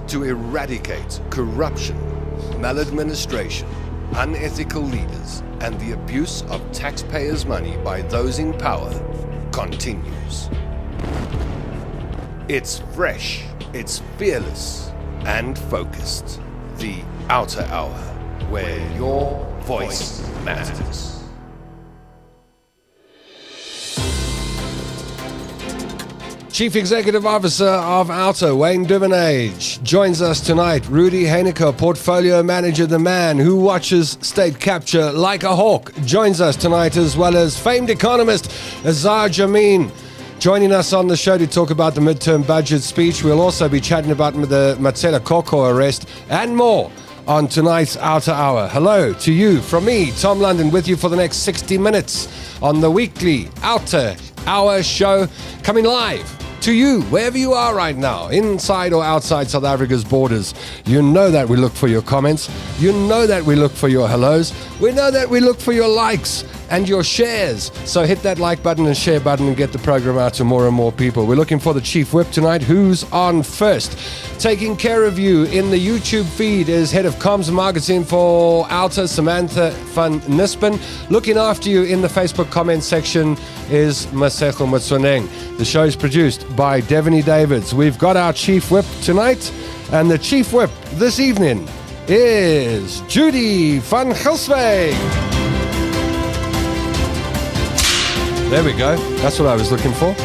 to eradicate corruption, maladministration, unethical leaders, and the abuse of taxpayers' money by those in power continues. It's fresh, it's fearless, and focused. The Outer Hour, where your voice matters. Chief Executive Officer of Outer, Wayne Duvenage, joins us tonight. Rudy Heineke, Portfolio Manager, the man who watches state capture like a hawk, joins us tonight, as well as famed economist Azar Jammine, joining us on the show to talk about the midterm budget speech. We'll also be chatting about the Matsela Koko arrest and more on tonight's Outer Hour. Hello to you from me, Tom London, with you for the next 60 minutes on the weekly Outer Hour show, coming live to you, wherever you are right now, inside or outside South Africa's borders. You know that we look for your comments. You know that we look for your hellos. We know that we look for your likes and your shares. So hit that like button and share button and get the program out to more and more people. We're looking for the Chief Whip tonight. Who's on first? Taking care of you in the YouTube feed is Head of Comms Marketing for Outer, Samantha van Nispen. Looking after you in the Facebook comment section is Maseko Motsoneng. The show is produced by Devaney Davids. We've got our Chief Whip tonight, and the Chief Whip this evening is Judy van Gilswijk. There we go. That's what I was looking for.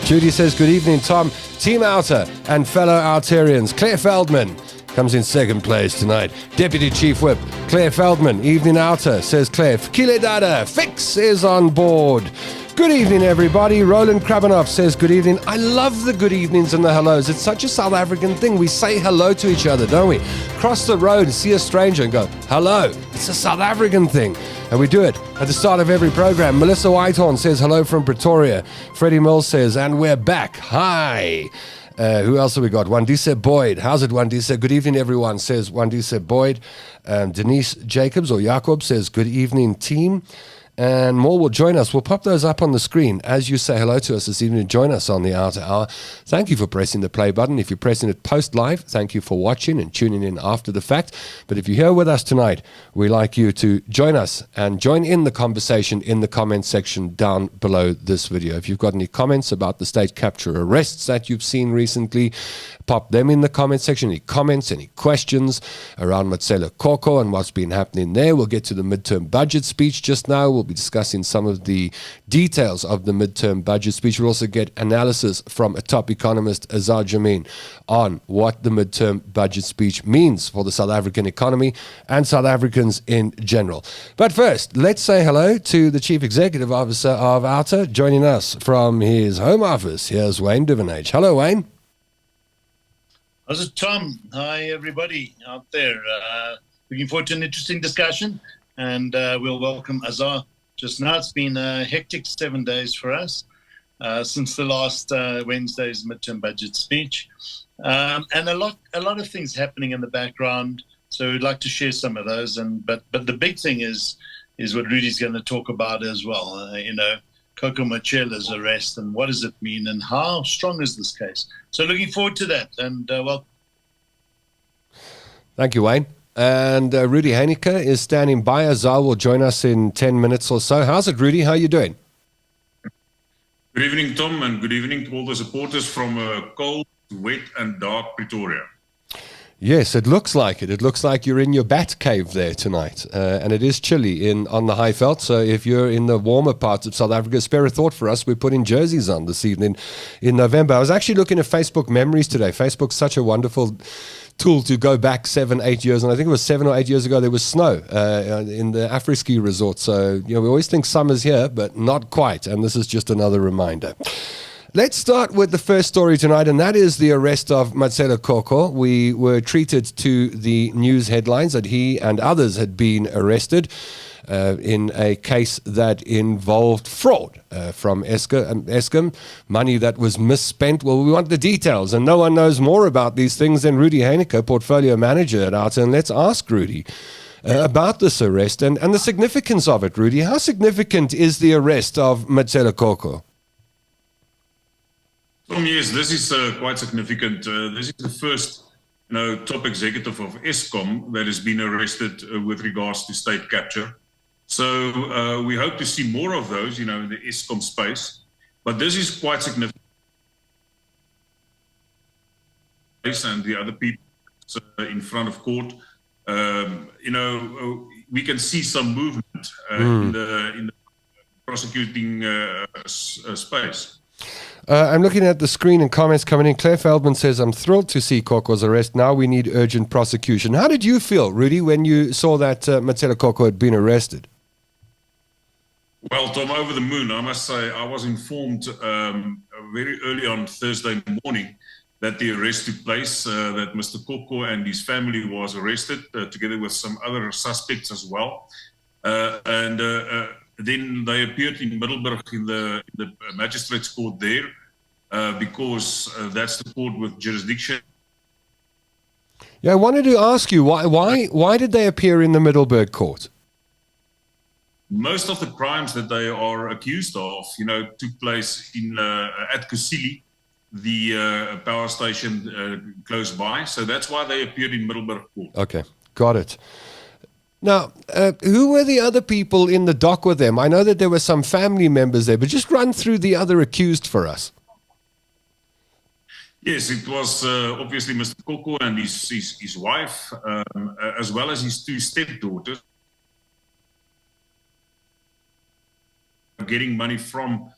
Judy says, good evening, Tom. Team Outer and fellow Outarians. Claire Feldman comes in second place tonight. Deputy Chief Whip, Claire Feldman. Evening Outer, says Claire. Fikile Dada, Fix is on board. Good evening, everybody. Roland Krabanoff says good evening. I love the good evenings and the hellos. It's such a South African thing. We say hello to each other, don't we? Cross the road and see a stranger and go, hello. It's a South African thing. And we do it at the start of every program. Melissa Whitehorn says hello from Pretoria. Freddie Mills says, and we're back. Hi. Who else have we got? Wandise Boyd. How's it, Wandise? Good evening, everyone, says Wandise Boyd. Denise Jacobs or Jacob says, good evening, team. And more will join us. We'll pop those up on the screen as you say hello to us this evening. Join us on the Outer Hour. Thank you for pressing the play button. If you're pressing it post-live, thank you for watching and tuning in after the fact. But if you're here with us tonight, we like you to join us and join in the conversation in the comment section down below this video. If you've got any comments about the state capture arrests that you've seen recently, pop them in the comment section. Any comments, any questions around Matsela Koko and what's been happening there. We'll get to the midterm budget speech just now. We'll be discussing some of the details of the midterm budget speech. We'll also get analysis from a top economist, Azar Jammine, on what the midterm budget speech means for the South African economy and South Africans in general. But first, let's say hello to the Chief Executive Officer of Outer, joining us from his home office. Here's Wayne Duvenage. Hello, Wayne. How's it, Tom? Hi, everybody out there. Looking forward to an interesting discussion, and we'll welcome Azar just now. It's been a hectic 7 days for us since the last Wednesday's midterm budget speech, and a lot of things happening in the background. So we'd like to share some of those, but the big thing is what Rudy's going to talk about as well. Koko Matsela's arrest, and what does it mean, and how strong is this case? So looking forward to that, and well. Thank you, Wayne. And Rudy Heineke is standing by. Azar will join us in 10 minutes or so. How's it, Rudy? How are you doing? Good evening, Tom, and good evening to all the supporters from cold, wet and dark Pretoria. Yes, it looks like it. It looks like you're in your bat cave there tonight. And it is chilly on the Highveld. So if you're in the warmer parts of South Africa, spare a thought for us. We're putting jerseys on this evening in November. I was actually looking at Facebook memories today. Facebook's such a wonderful tool to go back 7-8 years. And I think it was 7 or 8 years ago, there was snow in the Afri-Ski resort. So, we always think summer's here, but not quite. And this is just another reminder. Let's start with the first story tonight, and that is the arrest of Matsela Koko. We were treated to the news headlines that he and others had been arrested in a case that involved fraud from Eskom, money that was misspent. Well, we want the details, and no one knows more about these things than Rudy Heineke, Portfolio Manager at Outer. And let's ask Rudy about this arrest and the significance of it. Rudy, how significant is the arrest of Matsela Koko? Yes, this is quite significant. This is the first, top executive of Eskom that has been arrested with regards to state capture. So we hope to see more of those, in the Eskom space. But this is quite significant. And the other people in front of court, we can see some movement in the prosecuting space. I'm looking at the screen and comments coming in. Claire Feldman says, I'm thrilled to see Koko's arrest. Now we need urgent prosecution. How did you feel, Rudy, when you saw that Matsela Koko had been arrested? Well, Tom, over the moon, I must say, I was informed very early on Thursday morning that the arrest took place, that Mr. Koko and his family was arrested, together with some other suspects as well. And then they appeared in Middelburg in the magistrate's court there, because that's the court with jurisdiction. Yeah, I wanted to ask you, why did they appear in the Middelburg court? Most of the crimes that they are accused of, took place at Kusile, the power station close by. So that's why they appeared in Middelburg court. Okay, got it. Now, who were the other people in the dock with them? I know that there were some family members there, but just run through the other accused for us. Yes, it was obviously Mr. Koko and his wife, as well as his two stepdaughters, getting money from,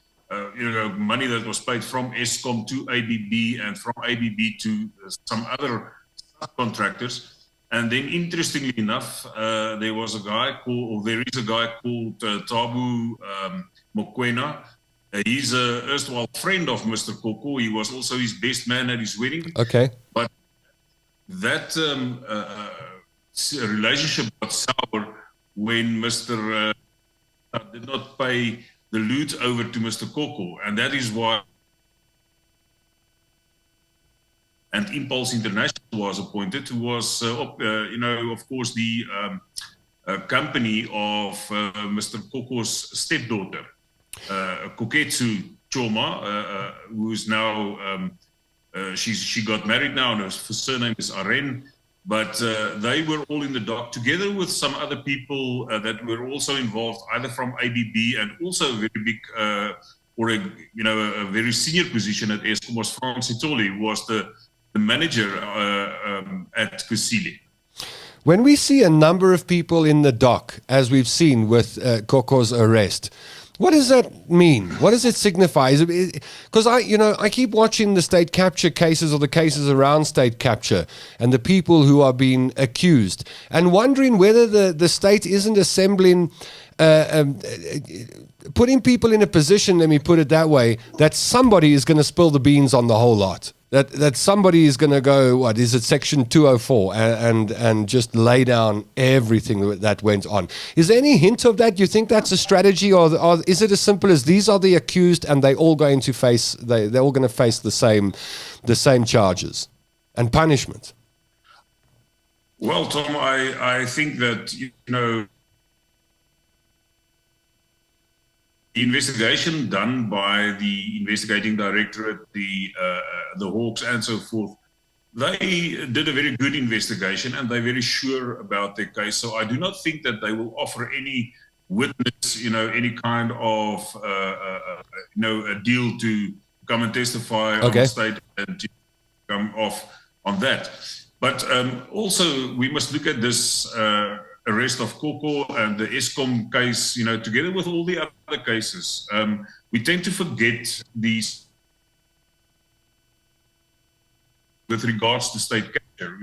money that was paid from Eskom to ABB and from ABB to some other subcontractors. And then, interestingly enough, there is a guy called Tabu Mokoena. He's an erstwhile friend of Mr. Koko. He was also his best man at his wedding. Okay. But that relationship got sour when Mr. Did not pay the loot over to Mr. Koko. And that is why and Impulse International was appointed, who was, of course, the company of Mr. Koko's stepdaughter, Koketsu Choma, who is now, she got married now, and her surname is Aren. But they were all in the dock, together with some other people that were also involved, either from ABB and also a very big, or a very senior position at Eskom was Frans Sithole, who was the manager at Kusile. When we see a number of people in the dock, as we've seen with Koko's arrest, what does that mean? What does it signify? Because I keep watching the state capture cases or the cases around state capture and the people who are being accused, and wondering whether the state isn't assembling, putting people in a position, let me put it that way, that somebody is going to spill the beans on the whole lot. That somebody is going to go, what is it, Section 204, and just lay down everything that went on. Is there any hint of that? Do you think that's a strategy, or is it as simple as these are the accused and they're all going to face they're all going to face the same charges and punishment? Well, Tom, I think that the investigation done by the investigating directorate, the Hawks and so forth, they did a very good investigation and they're very sure about their case. So I do not think that they will offer any witness, any kind of, a deal to come and testify on the state and to come off on that. But also we must look at this arrest of Koko and the Eskom case, together with all the other cases. We tend to forget these with regards to state capture.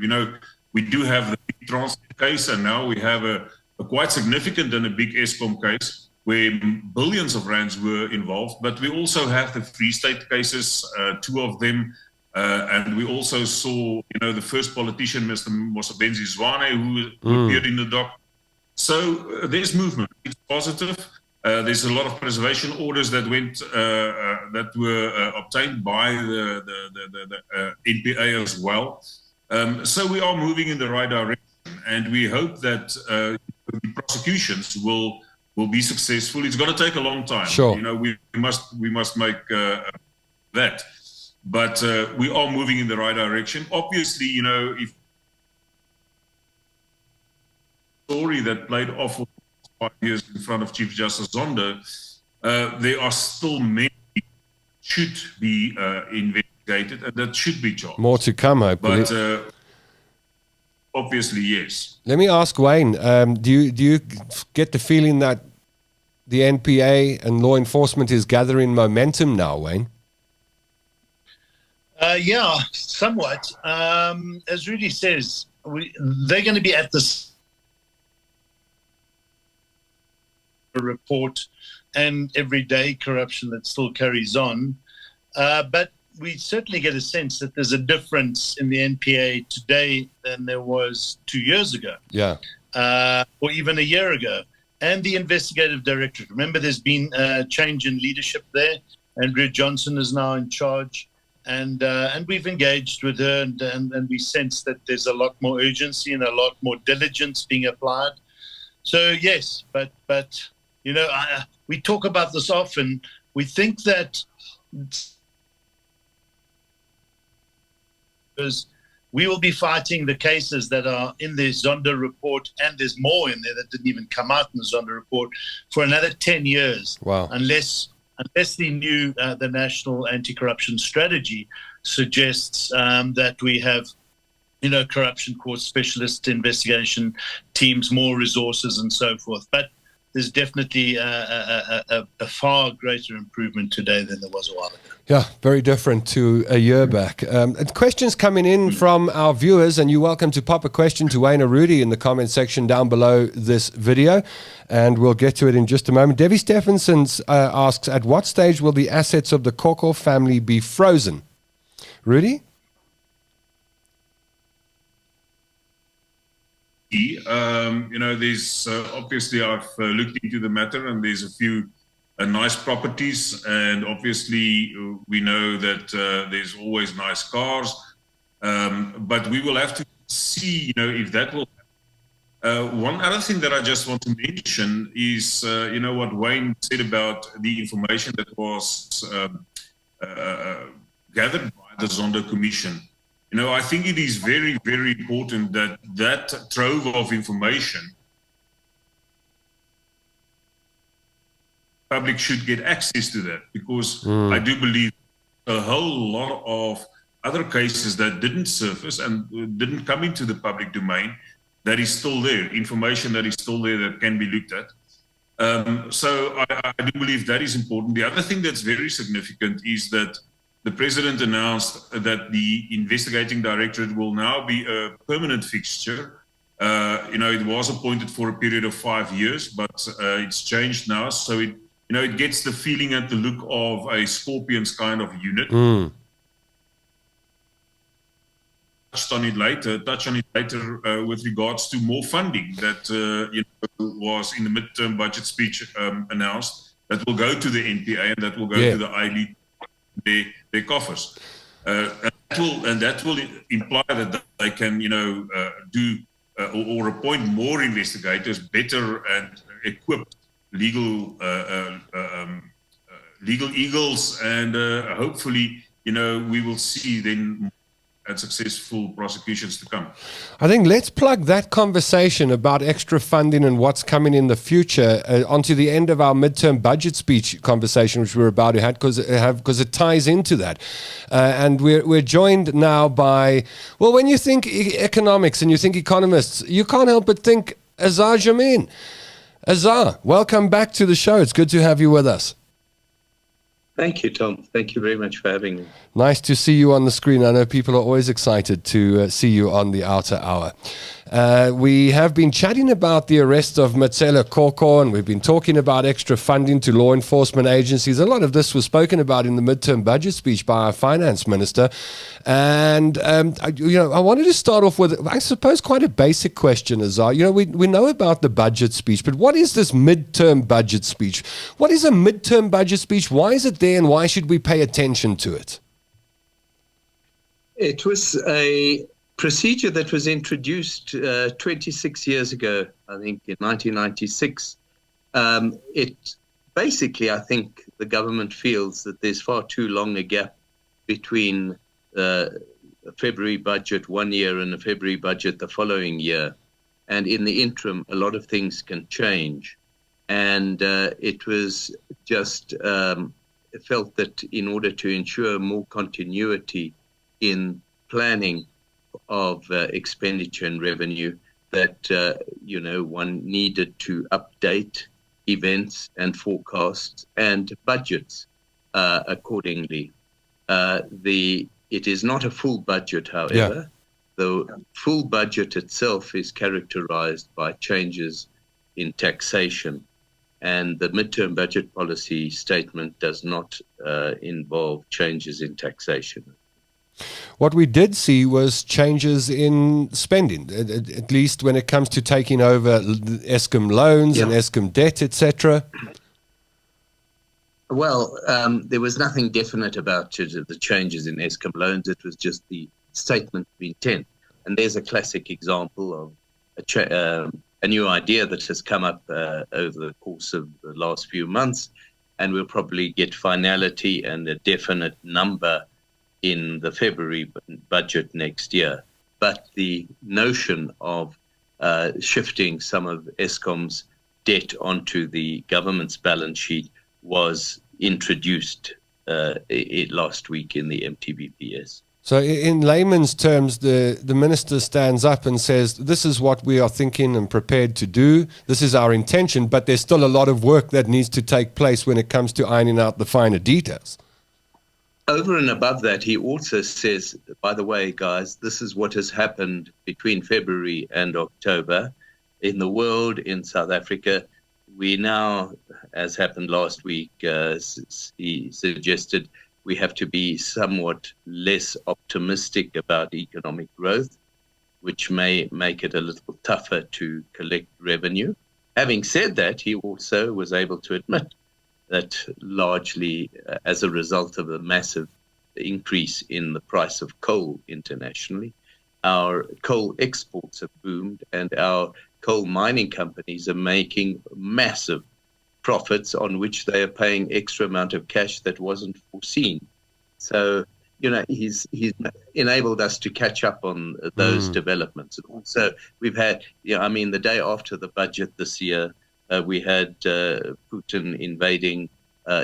We do have the big Transnet case, and now we have a quite significant and a big Eskom case where billions of rands were involved. But we also have the Free State cases, two of them. And we also saw, the first politician, Mr. Mosebenzi Zwane, who appeared in the dock. So there's movement. It's positive. There's a lot of preservation orders that were obtained by the NPA as well. So we are moving in the right direction, and we hope that the prosecutions will be successful. It's going to take a long time. Sure. We must make that. But we are moving in the right direction. Obviously, if story that played off for 5 years in front of Chief Justice Zondo, there are still many should be investigated and that should be charged. More to come, hopefully. But obviously, yes. Let me ask Wayne, do you get the feeling that the NPA and law enforcement is gathering momentum now, Wayne? Yeah, somewhat. As Rudy says, they're going to be at this report and everyday corruption that still carries on. But we certainly get a sense that there's a difference in the NPA today than there was 2 years ago. Yeah. Or even a year ago. And the investigative directorate. Remember, there's been a change in leadership there. Andrea Johnson is now in charge. And we've engaged with her and we sense that there's a lot more urgency and a lot more diligence being applied. So, yes, but we talk about this often. We think that we will be fighting the cases that are in the Zondo report, and there's more in there that didn't even come out in the Zondo report, for another 10 years. Wow. Unless the national anti-corruption strategy suggests that we have, corruption court specialist investigation teams, more resources and so forth. But there's definitely a far greater improvement today than there was a while ago. Yeah, very different to a year back. Questions coming in from our viewers, and you're welcome to pop a question to Wayne or Rudy in the comment section down below this video, and we'll get to it in just a moment. Debbie Stephenson asks, at what stage will the assets of the Koko family be frozen? Rudy? There's obviously I've looked into the matter, and there's a few nice properties, and obviously we know that there's always nice cars, but we will have to see, if that will. One other thing that I just want to mention is, what Wayne said about the information that was gathered by the Zondo Commission. I think it is very, very important that trove of information, public should get access to that, because I do believe a whole lot of other cases that didn't surface and didn't come into the public domain, that is still there, information that is still there that can be looked at. So I do believe that is important. The other thing that's very significant is that the president announced that the investigating directorate will now be a permanent fixture. It was appointed for a period of 5 years, but it's changed now. So it gets the feeling and the look of a Scorpions kind of unit. Touch on it later with regards to more funding that was in the midterm budget speech announced, that will go to the NPA and that will go to the I-Lead, their coffers, and that will imply that they can, do or appoint more investigators, better and equipped legal eagles, and hopefully, we will see then and successful prosecutions to come. I think let's plug that conversation about extra funding and what's coming in the future onto the end of our midterm budget speech conversation, which we're about to have, because it ties into that. And we're joined now by, well, when you think economics and you think economists, you can't help but think Azar Jammine. Azar, welcome back to the show. It's good to have you with us. Thank you, Tom. Thank you very much for having me. Nice to see you on the screen. I know people are always excited to see you on the Outer Hour. We have been chatting about the arrest of Metsela Koko, and we've been talking about extra funding to law enforcement agencies. A lot of this was spoken about in the midterm budget speech by our finance minister. And, I wanted to start off with, I suppose, quite a basic question, Azar. We know about the budget speech, but what is this midterm budget speech? What is a midterm budget speech? Why is it there, and why should we pay attention to it? It was a procedure that was introduced 26 years ago, I think, in 1996. It basically, I think, the government feels that there's far too long a gap between a February budget one year and a February budget the following year. And in the interim, a lot of things can change. And it was just felt that in order to ensure more continuity in planning of expenditure and revenue, that one needed to update events and forecasts and budgets accordingly. It is not a full budget, however. Yeah. The full budget itself is characterized by changes in taxation, and the midterm budget policy statement does not involve changes in taxation. What we did see was changes in spending, at least when it comes to taking over Eskom loans and Eskom debt, etc. Well, there was nothing definite about the changes in Eskom loans. It was just the statement of intent. And there's a classic example of a new idea that has come up over the course of the last few months, and we'll probably get finality and a definite number in the February budget next year. But the notion of shifting some of Eskom's debt onto the government's balance sheet was introduced last week in the MTBPS. So in layman's terms, the minister stands up and says, this is what we are thinking and prepared to do. This is our intention, but there's still a lot of work that needs to take place when it comes to ironing out the finer details. Over and above that, he also says, by the way, guys, this is what has happened between February and October in the world, in South Africa. We now, as happened last week, he suggested we have to be somewhat less optimistic about economic growth, which may make it a little tougher to collect revenue. Having said that, he also was able to admit that largely as a result of a massive increase in the price of coal internationally, our coal exports have boomed and our coal mining companies are making massive profits on which they are paying extra amount of cash that wasn't foreseen. So, he's enabled us to catch up on those developments. And also, we've had, the day after the budget this year, we had Putin invading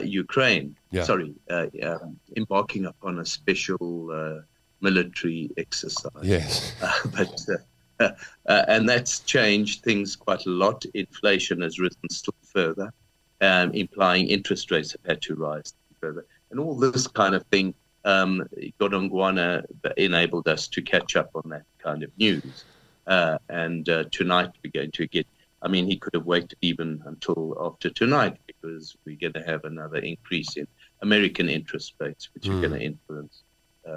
Ukraine. Yeah. Embarking upon a special military exercise. Yes. And that's changed things quite a lot. Inflation has risen still further, implying interest rates have had to rise further. And all this kind of thing, Godongwana enabled us to catch up on that kind of news. And tonight we're going to get, he could have waited even until after tonight because we're going to have another increase in American interest rates, which are going to influence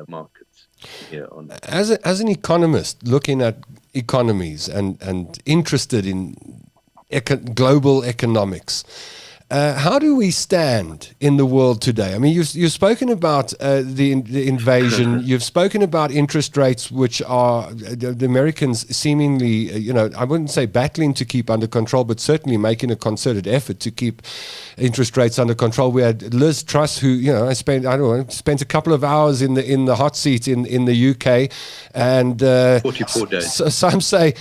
markets here on. As an economist looking at economies and interested in global economics, how do we stand in the world today? You've spoken about the invasion. You've spoken about interest rates, which are the Americans seemingly, I wouldn't say battling to keep under control, but certainly making a concerted effort to keep interest rates under control. We had Liz Truss, who spent a couple of hours in the hot seat in the UK, and 44 days. Some say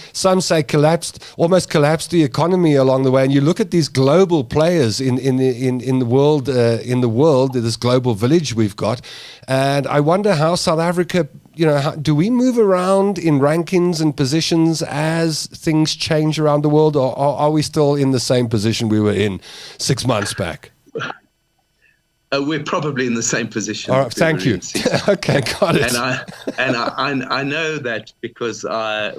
almost collapsed the economy along the way. And you look at these global players in the world, this global village we've got, and I wonder how South Africa, do we move around in rankings and positions as things change around the world, or are we still in the same position we were in 6 months back? We're probably in the same position. All right, thank you. Okay, got it. And I know that because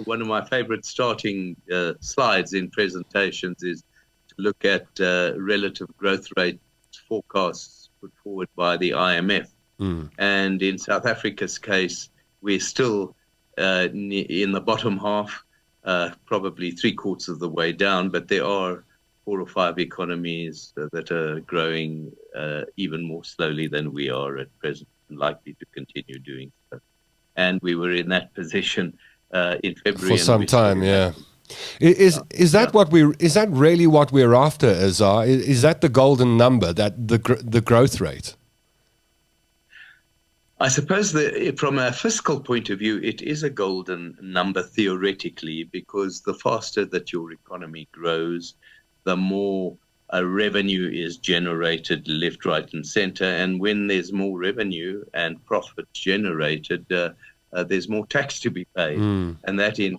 one of my favorite starting slides in presentations is look at relative growth rate forecasts put forward by the IMF. And in South Africa's case, we're still in the bottom half, probably 3/4 of the way down, but there are 4 or 5 economies that are growing even more slowly than we are at present, and likely to continue doing so. And we were in that position in February. For some time, yeah. Is that really what we're after, Azar? Is that the golden number, that the growth rate? I suppose that from a fiscal point of view, it is a golden number theoretically, because the faster that your economy grows, the more revenue is generated left, right, and center. And when there's more revenue and profit generated, there's more tax to be paid. And that in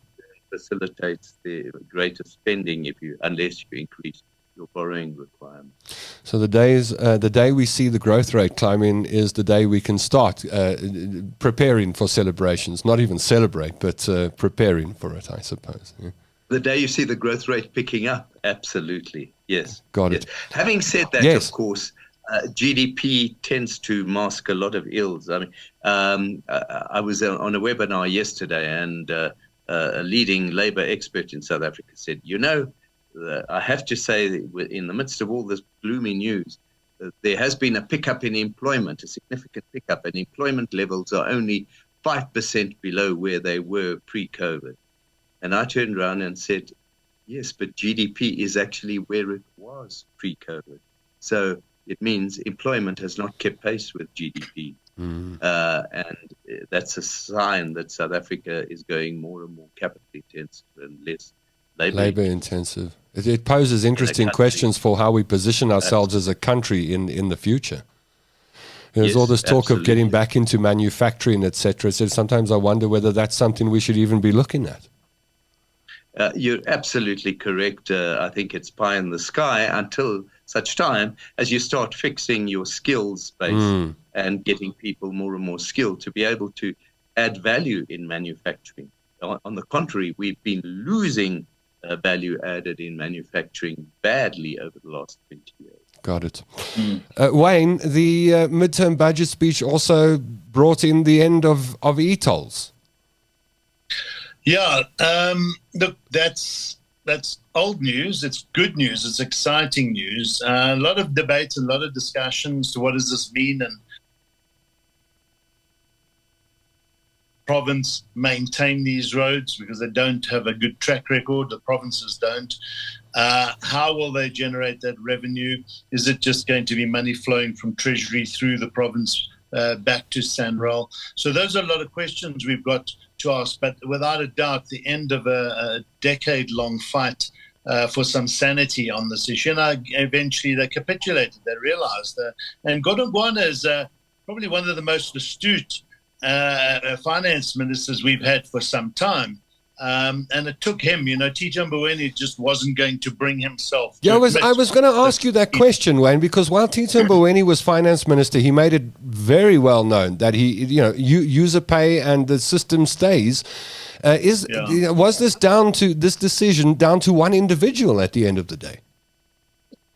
facilitates the greater spending unless you increase your borrowing requirements. So the day we see the growth rate climbing is the day we can start preparing for celebrations. Not even celebrate, but preparing for it, I suppose. Yeah. The day you see the growth rate picking up, absolutely, yes. Got it. Having said that, yes. Of course, GDP tends to mask a lot of ills. I mean, I was on a webinar yesterday, and a leading labor expert in South Africa said, I have to say that in the midst of all this gloomy news, there has been a pickup in employment, a significant pickup, and employment levels are only 5% below where they were pre-COVID. And I turned around and said, yes, but GDP is actually where it was pre-COVID. So it means employment has not kept pace with GDP. And that's a sign that South Africa is going more and more capital intensive and less labor intensive. It poses interesting questions for how we position ourselves as a country in the future. There's all this talk of getting back into manufacturing, etc. So sometimes I wonder whether that's something we should even be looking at. You're absolutely correct. I think it's pie in the sky until such time as you start fixing your skills base and getting people more and more skilled to be able to add value in manufacturing. On the contrary, we've been losing value added in manufacturing badly over the last 20 years. Got it. Wayne, the midterm budget speech also brought in the end of e-tolls. Yeah, look, that's old news. It's good news. It's exciting news. A lot of debates, a lot of discussions. What does this mean? And province maintain these roads because they don't have a good track record. The provinces don't. How will they generate that revenue? Is it just going to be money flowing from Treasury through the province back to SANRAL? So those are a lot of questions we've got to ask. But without a doubt, the end of a decade-long fight for some sanity on this issue. And eventually they capitulated. They realized that. And Godongwana is probably one of the most astute finance ministers we've had for some time. And it took him, Tito Mboweni just wasn't going to bring himself. I was going to ask you that question, Wayne, because while Tito Mboweni was finance minister, he made it very well known that user pay and the system stays. Was this decision down to one individual at the end of the day?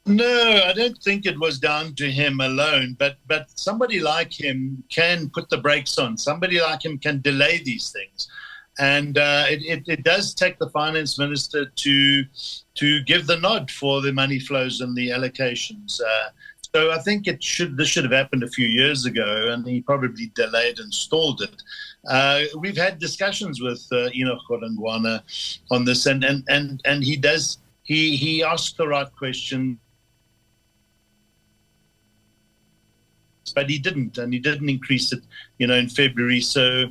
No, I don't think it was down to him alone, but somebody like him can put the brakes on. Somebody like him can delay these things. And it does take the finance minister to give the nod for the money flows and the allocations. So I think this should have happened a few years ago, and he probably delayed and stalled it. We've had discussions with Enoch Godongwana on this, and he asked the right question. But he didn't, and he didn't increase it, in February. So,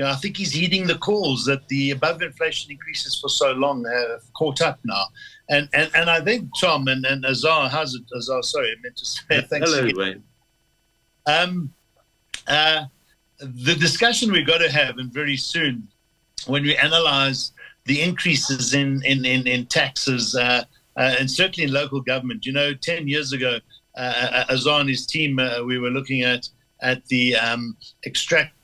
I think he's heeding the calls that the above-inflation increases for so long have caught up now. And I think Tom and Azar, how's it, Azar? Sorry, I meant to say thanks. Hello, Wayne. The discussion we've got to have, and very soon, when we analyse the increases in taxes, and certainly in local government. 10 years ago, Azar and his team, we were looking at the extract,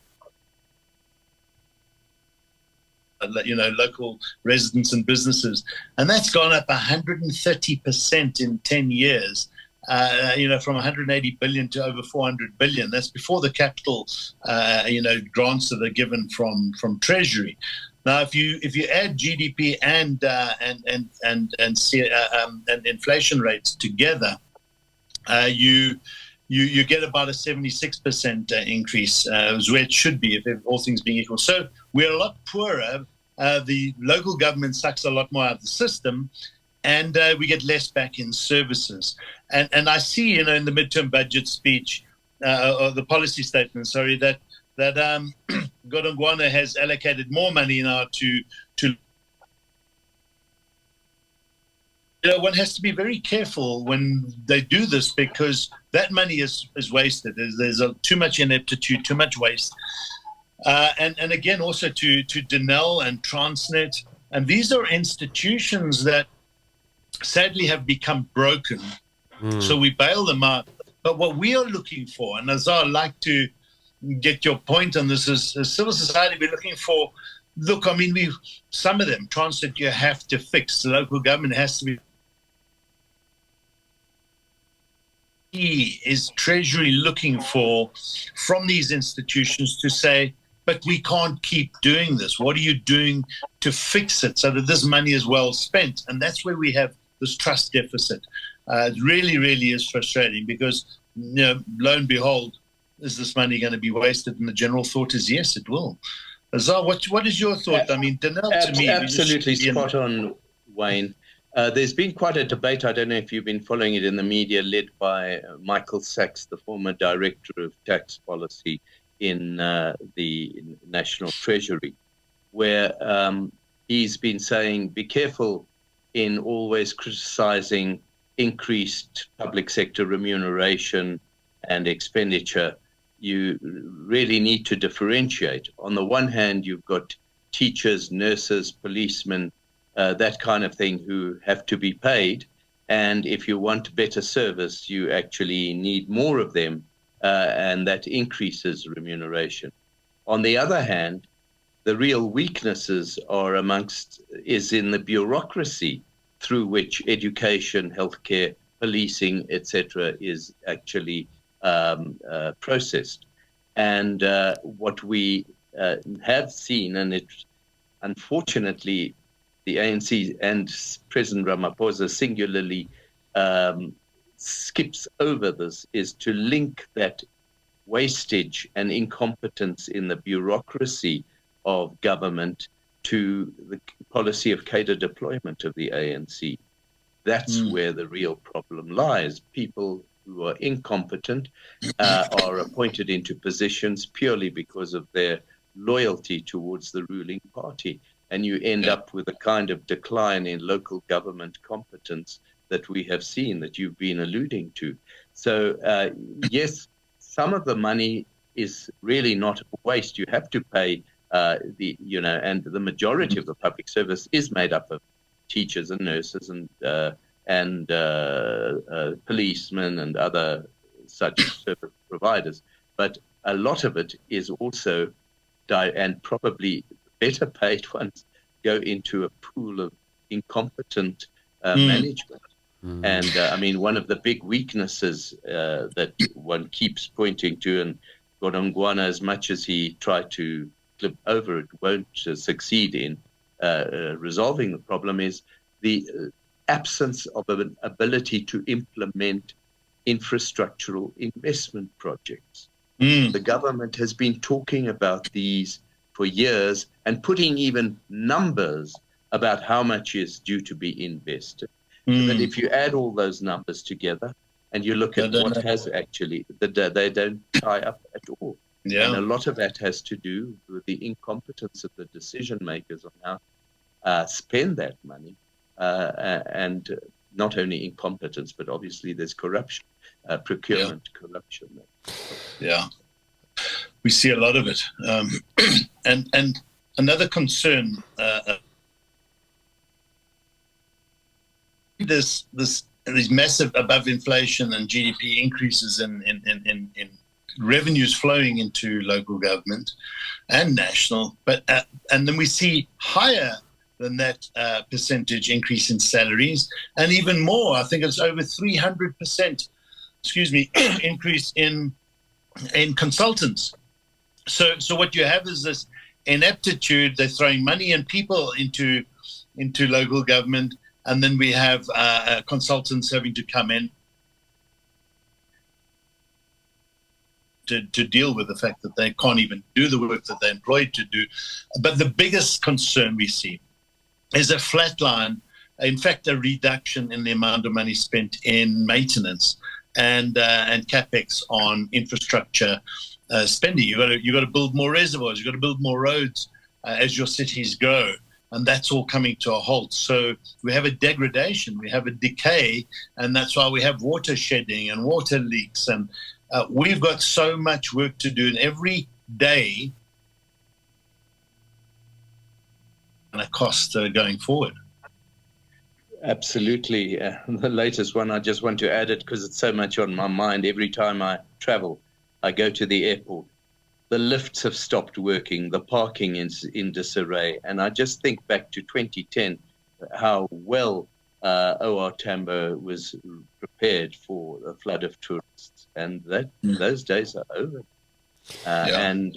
local residents and businesses, and that's gone up 130% in 10 years. From 180 billion to over 400 billion. That's before the capital, grants that are given from Treasury. Now, if you add GDP and inflation rates together, you get about a 76% increase, is where it should be if all things being equal. So we're a lot poorer. The local government sucks a lot more out of the system, and we get less back in services. And I see, in the midterm budget speech, or the policy statement, that that Godongwana has allocated more money now to. One has to be very careful when they do this, because that money is wasted. There's too much ineptitude, too much waste. And again, also to Denel and Transnet. And these are institutions that sadly have become broken. So we bail them out. But what we are looking for, and Azar, I'd like to get your point on this, is civil society, we're looking for, look, I mean, some of them, Transnet, you have to fix. The local government has to be. Is Treasury looking for from these institutions to say, but we can't keep doing this. What are you doing to fix it so that this money is well spent? And that's where we have this trust deficit. It really, really is frustrating, because, lo and behold, is this money going to be wasted? And the general thought is, yes, it will. Azar, what is your thought? I mean, Denel, to me, absolutely spot on, Wayne. There's been quite a debate, I don't know if you've been following it in the media, led by Michael Sachs, the former director of tax policy in the National Treasury, where he's been saying, be careful in always criticizing increased public sector remuneration and expenditure. You really need to differentiate. On the one hand, you've got teachers, nurses, policemen, that kind of thing, who have to be paid. And if you want better service, you actually need more of them, and that increases remuneration. On the other hand, the real weaknesses is in the bureaucracy through which education, healthcare, policing, etc., is actually processed. And what we have seen, and it unfortunately, the ANC and President Ramaphosa singularly skips over this, is to link that wastage and incompetence in the bureaucracy of government to the policy of cadre deployment of the ANC. That's where the real problem lies. People who are incompetent are appointed into positions purely because of their loyalty towards the ruling party. And you end up with a kind of decline in local government competence that we have seen, that you've been alluding to. So, yes, some of the money is really not a waste. You have to pay and the majority of the public service is made up of teachers and nurses and policemen and other such service providers. But a lot of it is also, and probably better paid ones, go into a pool of incompetent management. And I mean, one of the big weaknesses that one keeps pointing to, and Godongwana, as much as he tried to clip over it, won't succeed in resolving the problem, is the absence of an ability to implement infrastructural investment projects. The government has been talking about these for years and putting even numbers about how much is due to be invested. But if you add all those numbers together and you look at what has actually, they don't tie up at all. And a lot of that has to do with the incompetence of the decision makers on how spend that money, and not only incompetence, but obviously there's corruption, procurement corruption. Yeah, we see a lot of it. And another concern, these massive above inflation and GDP increases in revenues flowing into local government and national, but and then we see higher than that percentage increase in salaries, and even more. I think it's over 300%. Increase in consultants. So what you have is this ineptitude. They're throwing money and people into local government, and then we have consultants having to come in to deal with the fact that they can't even do the work that they're employed to do. But the biggest concern we see is a flatline, in fact, a reduction in the amount of money spent in maintenance and CapEx on infrastructure spending. You got to build more reservoirs. You got to build more roads as your cities grow, and that's all coming to a halt. So we have a degradation, we have a decay, and that's why we have water shedding and water leaks, and we've got so much work to do. And every day, and a cost going forward. Absolutely. The latest one, I just want to add it because it's so much on my mind. Every time I travel, I go to the airport. The lifts have stopped working. The parking is in disarray. And I just think back to 2010, how well OR Tambo was prepared for a flood of tourists. And those days are over. And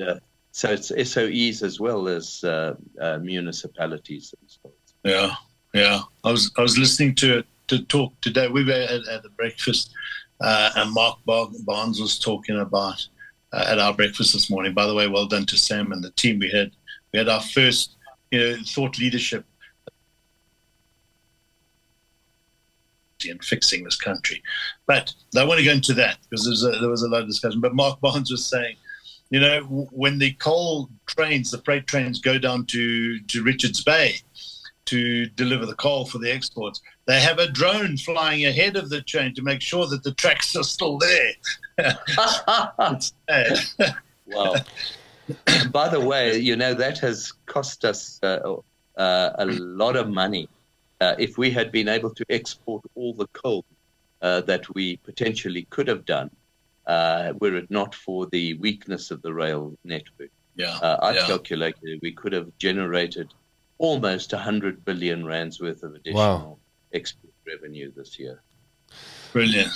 so it's SOEs as well as municipalities themselves. Yeah. I was listening to talk today. We were at a breakfast, and Mark Barnes was talking about at our breakfast this morning. By the way, well done to Sam and the team. We had our first thought leadership in fixing this country. But I want to go into that because there was a lot of discussion. But Mark Barnes was saying, when the coal trains, the freight trains go down to Richards Bay to deliver the coal for the exports, they have a drone flying ahead of the train to make sure that the tracks are still there. It's sad. Wow. By the way, that has cost us a lot of money. If we had been able to export all the coal that we potentially could have done, were it not for the weakness of the rail network. I calculated we could have generated almost 100 billion rands worth of additional export revenue this year. Brilliant.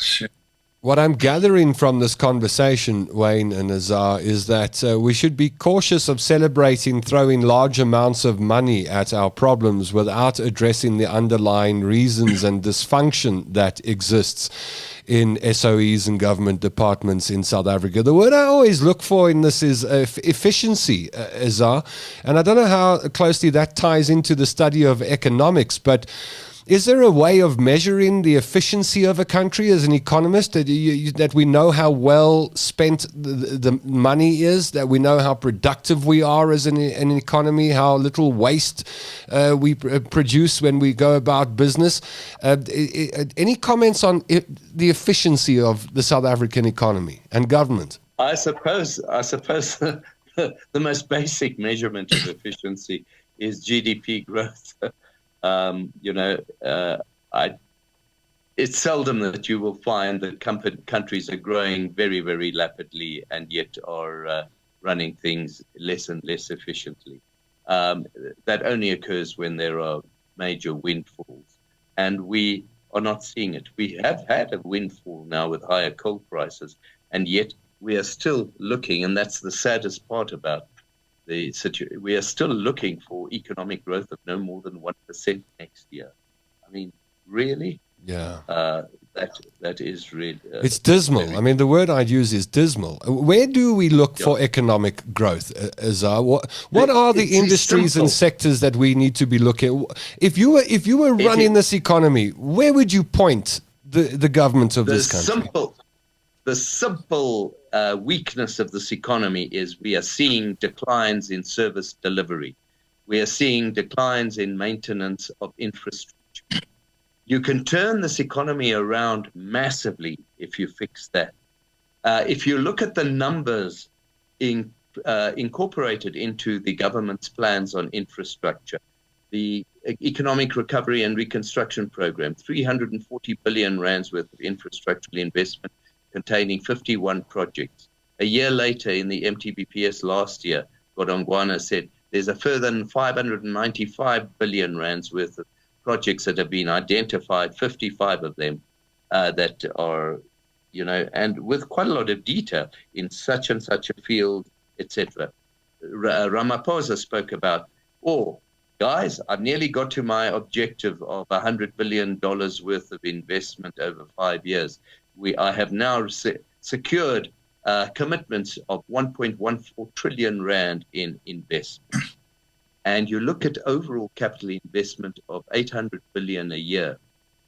What I'm gathering from this conversation, Wayne and Azar, is that we should be cautious of celebrating throwing large amounts of money at our problems without addressing the underlying reasons and dysfunction that exists in SOEs and government departments in South Africa. The word I always look for in this is efficiency, Azar, and I don't know how closely that ties into the study of economics, but is there a way of measuring the efficiency of a country as an economist that we know how well spent the money is, that we know how productive we are as an economy, how little waste we produce when we go about business? Any comments on the efficiency of the South African economy and government? I suppose the most basic measurement of efficiency is GDP growth. It's seldom that you will find that countries are growing very, very rapidly and yet are running things less and less efficiently. That only occurs when there are major windfalls, and we are not seeing it. We have had a windfall now with higher coal prices, and yet we are still looking, and that's the saddest part about the situation. We are still looking for economic growth of no more than 1% next year. I mean, really? Yeah. That is really... it's dismal. I mean, the word I'd use is dismal. Where do we look for economic growth, Azar? What are the industries and sectors that we need to be looking at? If you were running this economy, where would you point the government of this country? The simple weakness of this economy is we are seeing declines in service delivery. We are seeing declines in maintenance of infrastructure. You can turn this economy around massively if you fix that. If you look at the numbers incorporated into the government's plans on infrastructure, the Economic Recovery and Reconstruction Program, 340 billion rands worth of infrastructural investment, containing 51 projects. A year later, in the MTBPS last year, Godongwana said there's a further 595 billion rands worth of projects that have been identified, 55 of them that are, and with quite a lot of detail in such and such a field, etc. Ramaphosa spoke about, guys, I've nearly got to my objective of $100 billion worth of investment over 5 years. I have now secured commitments of 1.14 trillion rand in investment. And you look at overall capital investment of 800 billion a year,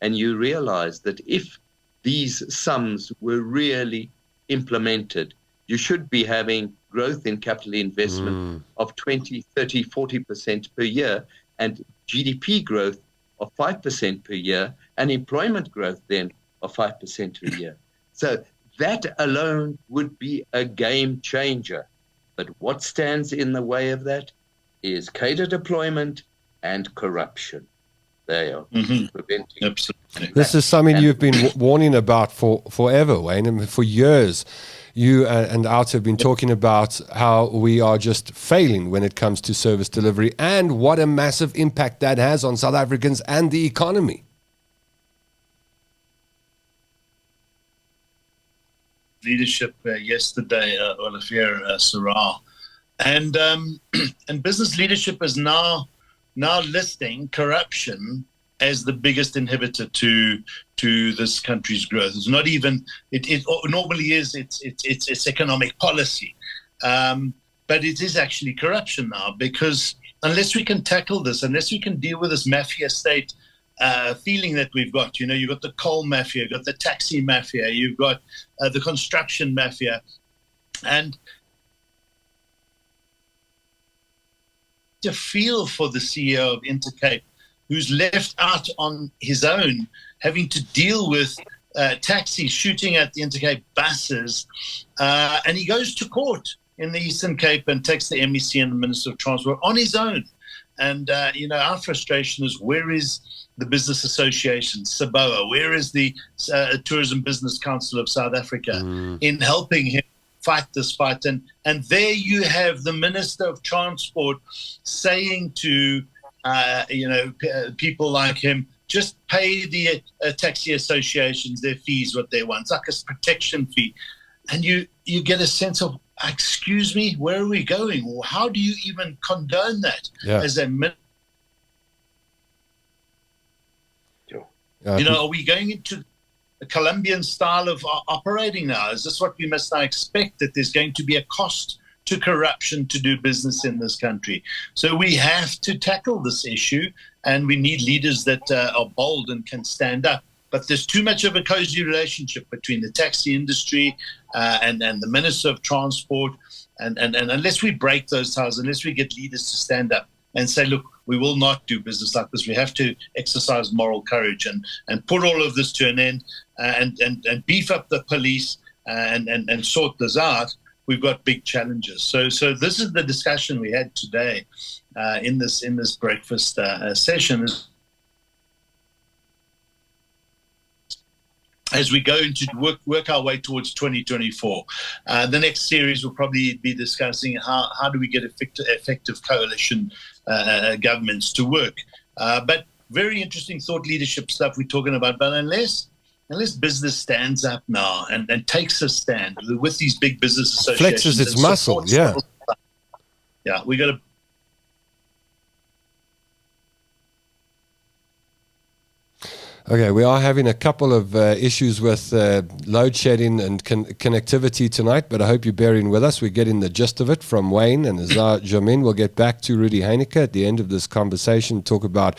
and you realize that if these sums were really implemented, you should be having growth in capital investment of 20, 30, 40% per year, and GDP growth of 5% per year, and employment growth then of 5% per year. So that alone would be a game changer. But what stands in the way of that is cadre deployment and corruption. They are preventing. Absolutely. This is something you've been warning about forever, Wayne, and for years. You and Out have been talking about how we are just failing when it comes to service delivery and what a massive impact that has on South Africans and the economy. Leadership yesterday, Olivier Sarah, and business leadership is now listing corruption as the biggest inhibitor to this country's growth. It's not even it normally is it's economic policy, but it is actually corruption now, because unless we can tackle this, unless we can deal with this mafia state feeling that we've got, you've got the coal mafia, you've got the taxi mafia, you've got the construction mafia, and to feel for the CEO of Intercape, who's left out on his own, having to deal with taxis shooting at the Intercape buses, and he goes to court in the Eastern Cape and takes the MEC and the Minister of Transport on his own. And, our frustration is, where is the Business Association, SABOA? Where is the Tourism Business Council of South Africa in helping him fight this fight? And there you have the Minister of Transport saying to, people like him, just pay the taxi associations their fees, what they want. It's like a protection fee. And you get a sense of, excuse me, where are we going? Or how do you even condone that as a minister? Are we going into a Colombian style of operating now? Is this what we must now expect, that there's going to be a cost to corruption to do business in this country? So we have to tackle this issue, and we need leaders that are bold and can stand up. But there's too much of a cozy relationship between the taxi industry and the Minister of Transport. And unless we break those ties, unless we get leaders to stand up and say, look, we will not do business like this. We have to exercise moral courage and put all of this to an end and beef up the police and sort this out. We've got big challenges. So this is the discussion we had today in this breakfast session. As we go into work our way towards 2024, the next series will probably be discussing how do we get effective coalition governments to work. But very interesting thought leadership stuff we're talking about. But unless business stands up now and takes a stand with these big business associations, flexes its muscle, we got to. Okay, we are having a couple of issues with load shedding and connectivity tonight, but I hope you're bearing with us. We're getting the gist of it from Wayne and Azar Jamin. We'll get back to Rudy Heineke at the end of this conversation, talk about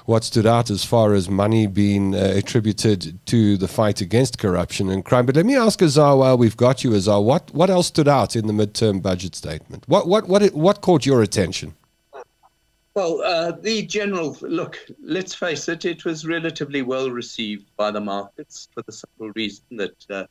what stood out as far as money being attributed to the fight against corruption and crime. But let me ask Azar, while we've got you, Azar, what else stood out in the midterm budget statement? What caught your attention? Well, the general look, let's face it, it was relatively well received by the markets for the simple reason that,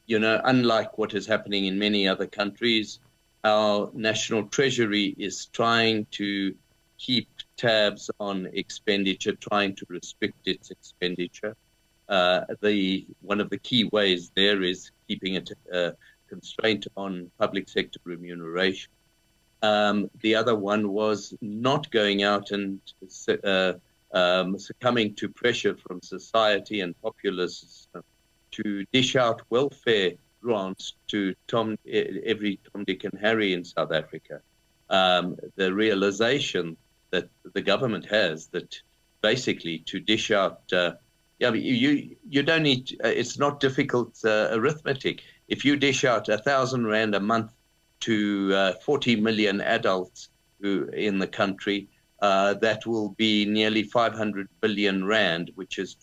unlike what is happening in many other countries, our national treasury is trying to keep tabs on expenditure, trying to restrict its expenditure. One of the key ways there is keeping a constraint on public sector remuneration. The other one was not going out and succumbing to pressure from society and populists to dish out welfare grants to every Tom, Dick and Harry in South Africa. The realization that the government has that basically to dish out, you don't need, it's not difficult arithmetic. If you dish out 1,000 Rand a month to 40 million adults who in the country, that will be nearly 500 billion Rand, which is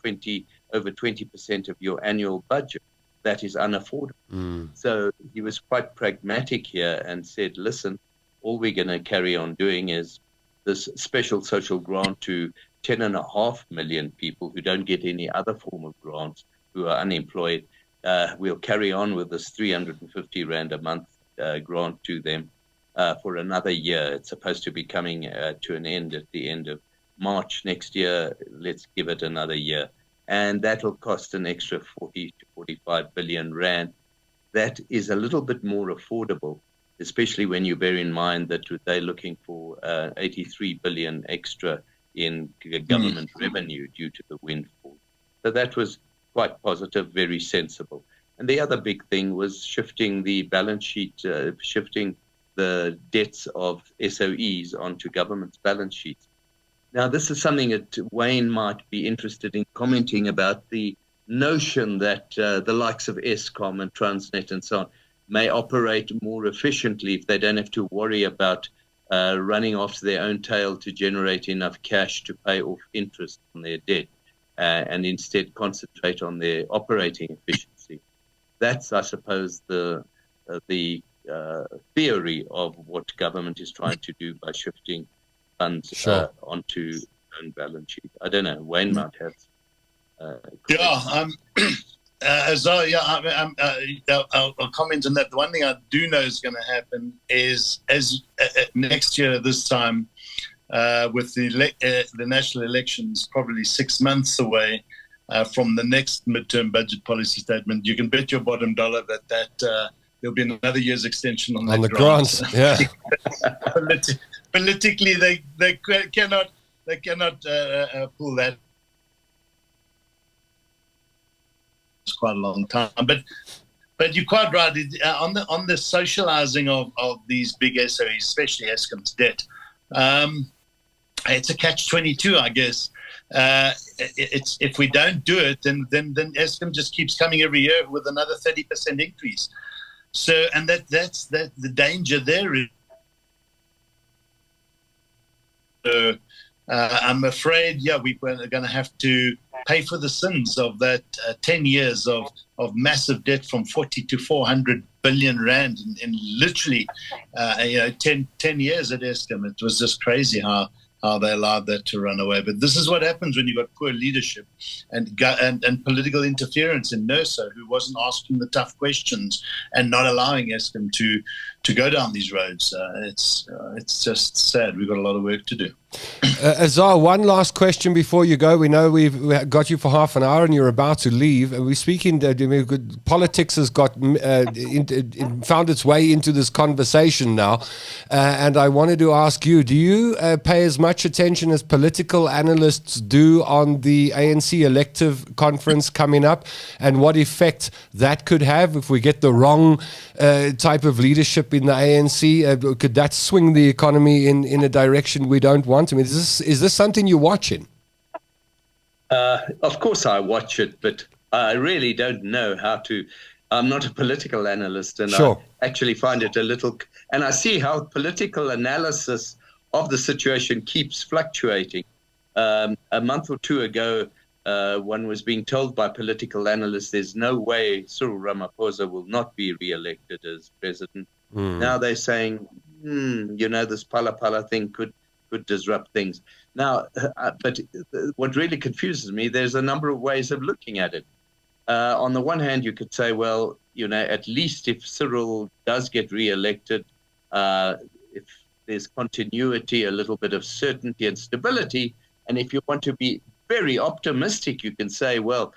over 20% of your annual budget. that is unaffordable. So he was quite pragmatic here and said, listen, all we're going to carry on doing is this special social grant to 10.5 million people who don't get any other form of grants, who are unemployed. We'll carry on with this 350 Rand a month grant to them for another year. It's supposed to be coming to an end at the end of March next year. Let's give it another year. And that'll cost an extra 40 to 45 billion Rand. That is a little bit more affordable, especially when you bear in mind that they're looking for 83 billion extra in government revenue due to the windfall. So that was quite positive, very sensible. And the other big thing was shifting the balance sheet, shifting the debts of SOEs onto government's balance sheets. Now, this is something that Wayne might be interested in commenting about, the notion that the likes of Eskom and Transnet and so on may operate more efficiently if they don't have to worry about running after their own tail to generate enough cash to pay off interest on their debt, and instead concentrate on their operating efficiency. That's, I suppose, the theory of what government is trying to do by shifting funds onto own balance sheet. I don't know. Wayne might have. I'll comment on that. The one thing I do know is going to happen is, as next year this time, with the national elections probably 6 months away from the next midterm budget policy statement, you can bet your bottom dollar that there'll be another year's extension on the grants. Yeah. Politically, they cannot pull that. It's quite a long time, but you're quite right on the socializing of these big SOEs, especially Eskom's debt. It's a catch-22, I guess. It's if we don't do it, then Eskom just keeps coming every year with another 30% increase. So, and that's the danger there is. I'm afraid, we're going to have to pay for the sins of that 10 years of massive debt from 40 to 400 billion Rand in literally 10 years at Eskom. It was just crazy how they allowed that to run away. But this is what happens when you've got poor leadership and political interference in NERSA, who wasn't asking the tough questions and not allowing Eskom to go down these roads. It's just sad. We've got a lot of work to do. Azar, one last question before you go. We know we've got you for half an hour and you're about to leave. We're speaking, politics has found its way into this conversation now. And I wanted to ask you, do you pay as much attention as political analysts do on the ANC elective conference coming up, and what effect that could have if we get the wrong type of leadership in the ANC? Could that swing the economy in a direction we don't want? I mean, is this something you're watching? Of course I watch it, but I really don't know how to. I'm not a political analyst, and I actually find it a little. And I see how political analysis of the situation keeps fluctuating. A month or two ago, one was being told by political analysts there's no way Cyril Ramaphosa will not be re-elected as president. Now they're saying, this Phala thing could disrupt things. Now, but what really confuses me, there's a number of ways of looking at it. On the one hand, you could say, well, at least if Cyril does get re-elected, if there's continuity, a little bit of certainty and stability, and if you want to be very optimistic, you can say, well,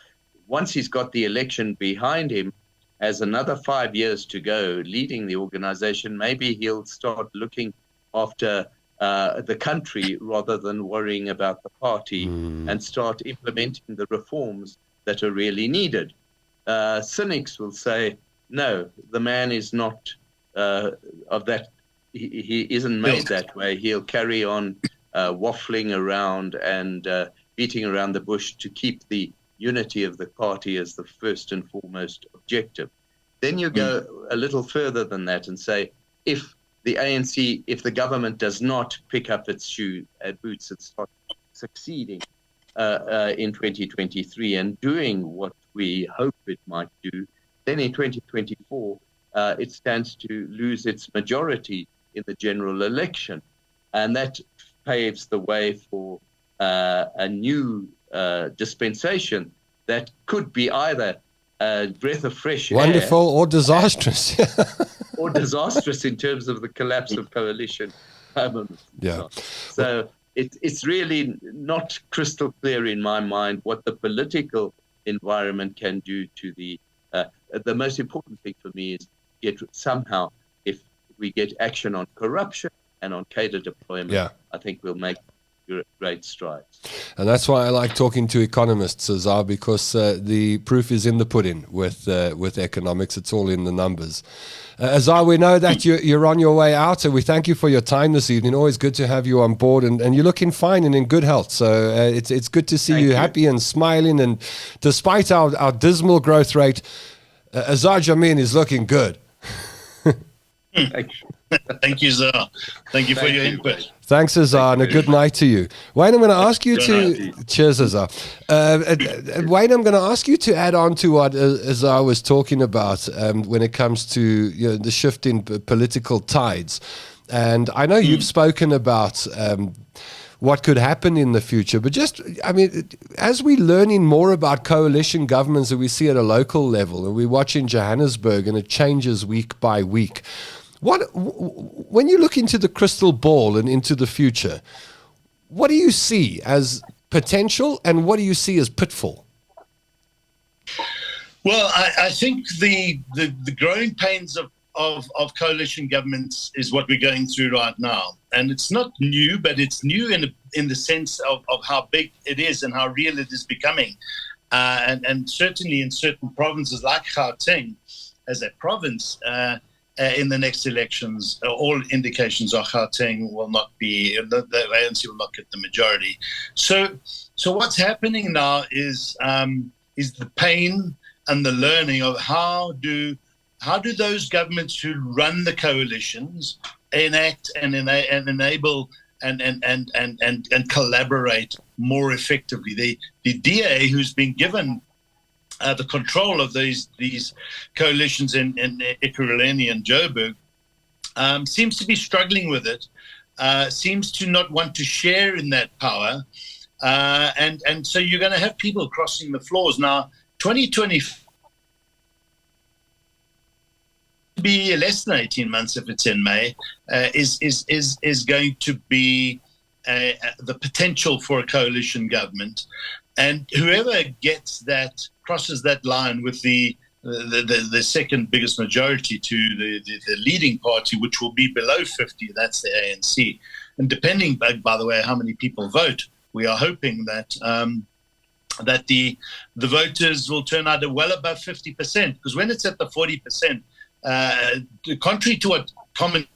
once he's got the election behind him, has another 5 years to go leading the organization, maybe he'll start looking after the country rather than worrying about the party and start implementing the reforms that are really needed. Cynics will say, no, the man is not of that. He isn't made that way. He'll carry on waffling around and beating around the bush to keep the unity of the party as the first and foremost objective. Then you go a little further than that and say, if the ANC, if the government does not pick up its boots and start succeeding in 2023 and doing what we hope it might do, then in 2024, it stands to lose its majority in the general election. And that paves the way for a new dispensation that could be either a breath of fresh wonderful air, or disastrous. or disastrous in terms of the collapse of coalition governments. Yeah. So it's really not crystal clear in my mind what the political environment can do to the most important thing for me is if we get action on corruption and on cadre deployment, I think we'll make great strides. And that's why I like talking to economists, Azar, because the proof is in the pudding with economics. It's all in the numbers. Azar, we know that you're on your way out, and we thank you for your time this evening. Always good to have you on board, and you're looking fine and in good health. So it's good to see you happy and smiling. And despite our dismal growth rate, Azar Jammine is looking good. Thank you, Zah. Thank you for your input. Thanks, Azar, and a good night to you. Wayne, I'm going to ask you to... Cheers, Azar. Wayne, I'm going to ask you to add on to what Azar was talking about when it comes to the shift in political tides. And I know you've spoken about what could happen in the future, but as we're learning more about coalition governments that we see at a local level, and we watch in Johannesburg, and it changes week by week, when you look into the crystal ball and into the future, what do you see as potential and what do you see as pitfall? Well, I think the growing pains of coalition governments is what we're going through right now. And it's not new, but it's new in the sense of how big it is and how real it is becoming. And certainly in certain provinces like Gauteng, as a province, in the next elections, all indications are Gauteng will not be, the ANC will not get the majority. So what's happening now is the pain and the learning of how do those governments who run the coalitions enact and enable and collaborate more effectively. The DA, who's been given the control of these coalitions in Ekurhuleni and Joburg, seems to be struggling with it, seems to not want to share in that power. And so you're going to have people crossing the floors. Now, 2020 be less than 18 months if it's in May, is going to be the potential for a coalition government. And whoever crosses that line with the second biggest majority to the leading party, which will be below 50, that's the ANC. And depending, by the way, how many people vote, we are hoping that that the voters will turn out well above 50%, because when it's at the 40%, contrary to what common,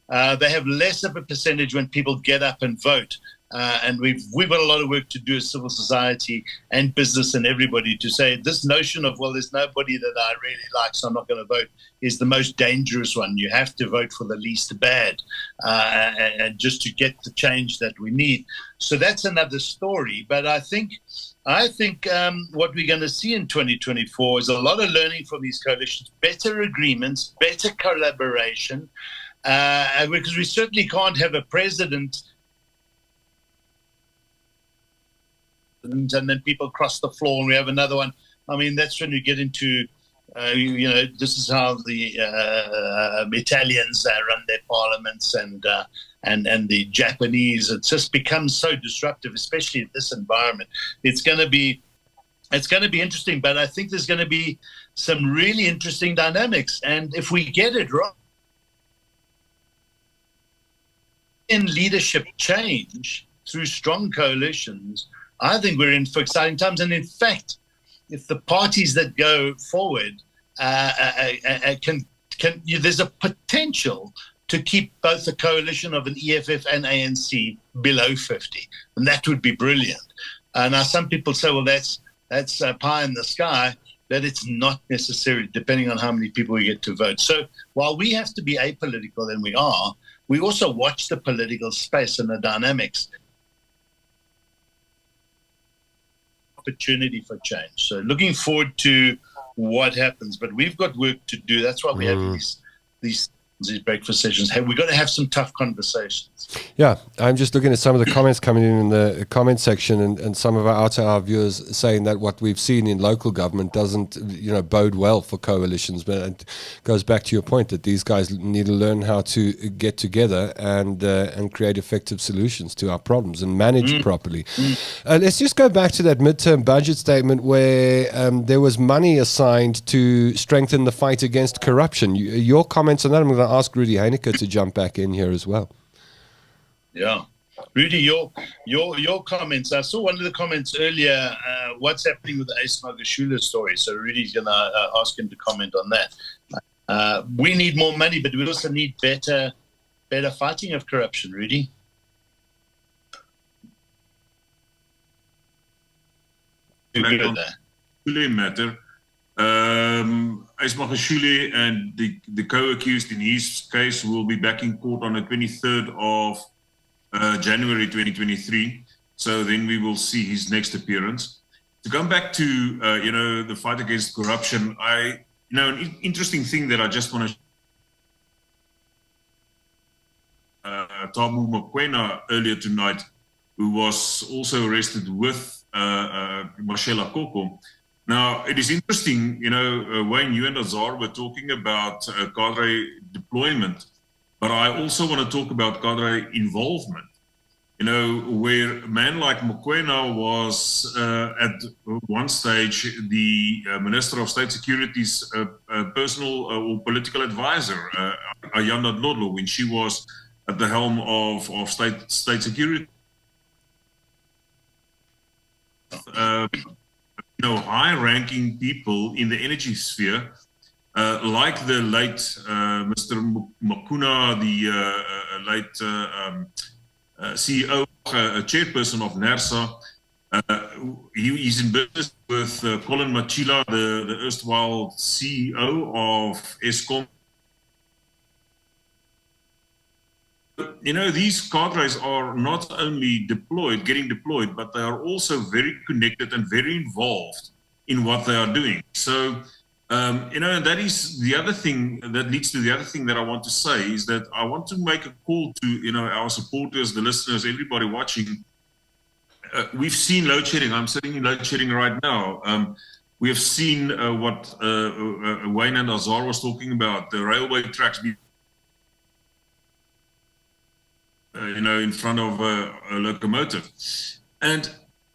they have less of a percentage when people get up and vote. And we've got a lot of work to do as civil society and business and everybody to say this notion of, well, there's nobody that I really like, so I'm not going to vote, is the most dangerous one. You have to vote for the least bad and just to get the change that we need. So that's another story. But I think what we're going to see in 2024 is a lot of learning from these coalitions, better agreements, better collaboration, because we certainly can't have a president and then people cross the floor and we have another one. I mean, that's when you get into, this is how the Italians run their parliaments and the Japanese. It just becomes so disruptive, especially in this environment. It's going to be interesting, but I think there's going to be some really interesting dynamics. And if we get it right, in leadership change through strong coalitions, I think we're in for exciting times. And in fact, if the parties that go forward there's a potential to keep both the coalition of an EFF and ANC below 50, and that would be brilliant. Now, some people say, well, that's pie in the sky. That it's not necessary, depending on how many people we get to vote. So while we have to be apolitical, and we also watch the political space and the dynamics. opportunity for change. So looking forward to what happens, but we've got work to do. That's why we have these breakfast sessions. Hey, we've got to have some tough conversations. Yeah, I'm just looking at some of the comments coming in the comment section, and some of our out-of-hour viewers saying that what we've seen in local government doesn't, bode well for coalitions. But it goes back to your point that these guys need to learn how to get together and create effective solutions to our problems and manage properly. Let's just go back to that midterm budget statement where there was money assigned to strengthen the fight against corruption. Your comments on that? I'm going to ask Rudy Heineke to jump back in here as well. Yeah, Rudy, your comments. I saw one of the comments earlier. What's happening with the Ace Magashule story? So Rudy's going to ask him to comment on that. We need more money, but we also need better fighting of corruption. Rudy. Matter. Ace Magashule and the co-accused in his case will be back in court on the 23rd of January 2023. So then we will see his next appearance. To come back to the fight against corruption, an interesting thing that I just want to Thabo Mokoena earlier tonight, who was also arrested with Marcella Koko. Now, it is interesting, Wayne, you and Azar were talking about cadre deployment, but I also want to talk about cadre involvement, where a man like Mokoena was at one stage the Minister of State Security's personal or political advisor, Ayanda Ndlodlo, when she was at the helm of state security. High-ranking people in the energy sphere, like the late Mr. Makuna, the late CEO, chairperson of NERSA. He's in business with Colin Machila, the erstwhile CEO of Eskom. These cadres are not only getting deployed, but they are also very connected and very involved in what they are doing. So, and that is the other thing that leads to the other thing that I want to say is that I want to make a call to, our supporters, the listeners, everybody watching. We've seen load shedding. I'm sitting in load shedding right now. We have seen what Wayne and Azar was talking about, the railway tracks being in front of a locomotive. And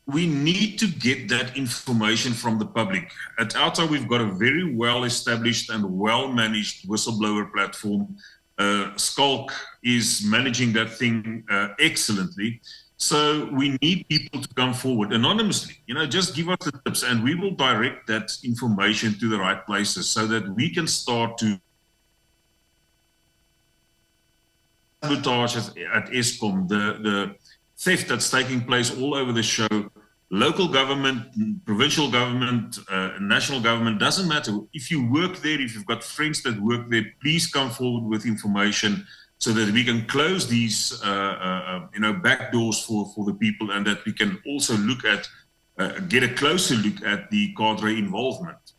we need to get that information from the public. At OUTA, we've got a very well-established and well-managed whistleblower platform. Skulk is managing that thing excellently. So we need people to come forward anonymously, just give us the tips and we will direct that information to the right places so that we can start to sabotage at Eskom, the theft that's taking place all over the show. Local government, provincial government, national government, doesn't matter. If you work there, if you've got friends that work there, please come forward with information so that we can close these, back doors for the people and that we can also look at, get a closer look at the cadre involvement.